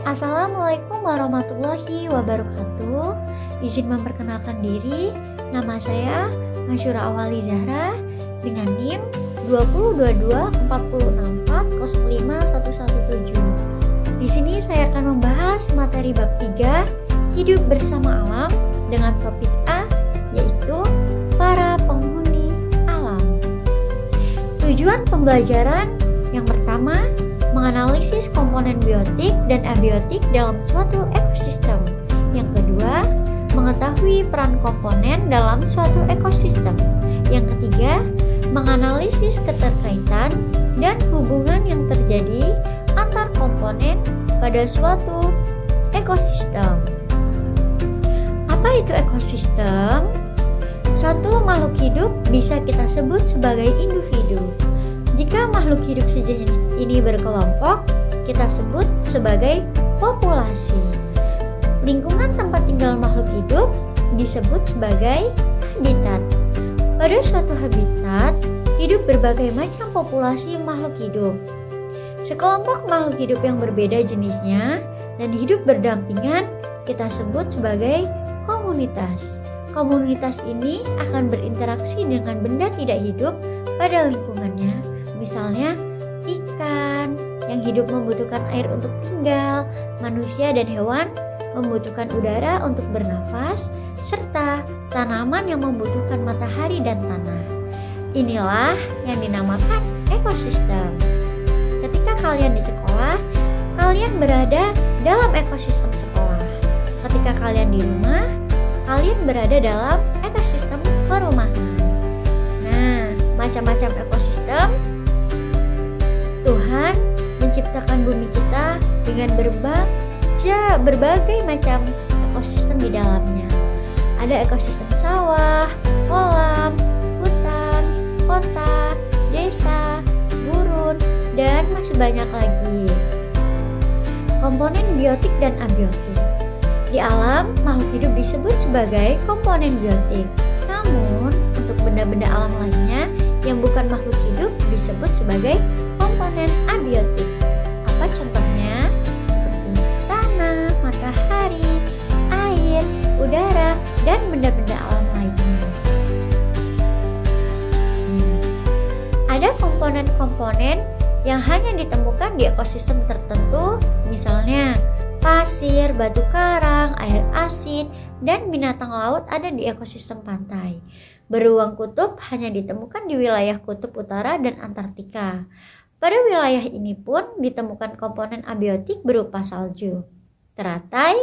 Assalamualaikum warahmatullahi wabarakatuh. Izin memperkenalkan diri, nama saya Masyura Awali Zahra dengan NIM 2022464051117. Di sini saya akan membahas materi bab 3 hidup bersama alam dengan topik A, yaitu para penghuni alam. Tujuan pembelajaran yang pertama, menganalisis komponen biotik dan abiotik dalam suatu ekosistem. Yang kedua, mengetahui peran komponen dalam suatu ekosistem. Yang ketiga, menganalisis keterkaitan dan hubungan yang terjadi antar komponen pada suatu ekosistem. Apa itu ekosistem? Satu makhluk hidup bisa kita sebut sebagai individu. Jika makhluk hidup sejenis ini berkelompok, kita sebut sebagai populasi. Lingkungan tempat tinggal makhluk hidup disebut sebagai habitat. Pada suatu habitat, hidup berbagai macam populasi makhluk hidup. Sekelompok makhluk hidup yang berbeda jenisnya dan hidup berdampingan kita sebut sebagai komunitas. Komunitas ini akan berinteraksi dengan benda tidak hidup pada lingkungannya. Misalnya ikan yang hidup membutuhkan air untuk tinggal, manusia dan hewan membutuhkan udara untuk bernafas, serta tanaman yang membutuhkan matahari dan tanah. Inilah yang dinamakan ekosistem. Ketika kalian di sekolah, kalian berada dalam ekosistem sekolah. Ketika kalian di rumah, kalian berada dalam ekosistem perumahan. Nah, macam-macam ekosistem Tuhan menciptakan bumi kita dengan berbagai macam ekosistem di dalamnya. Ada ekosistem sawah, kolam, hutan, kota, desa, gurun, dan masih banyak lagi. Komponen biotik dan abiotik. Di alam, makhluk hidup disebut sebagai komponen biotik. Namun, untuk benda-benda alam lainnya yang bukan makhluk hidup disebut sebagai komponen abiotik. Apa contohnya? Seperti tanah, matahari, air, udara, dan benda-benda alam lainnya. Ada komponen-komponen yang hanya ditemukan di ekosistem tertentu, misalnya pasir, batu karang, air asin, dan binatang laut ada di ekosistem pantai. Beruang kutub hanya ditemukan di wilayah kutub utara dan Antartika. Pada wilayah ini pun ditemukan komponen abiotik berupa salju, teratai,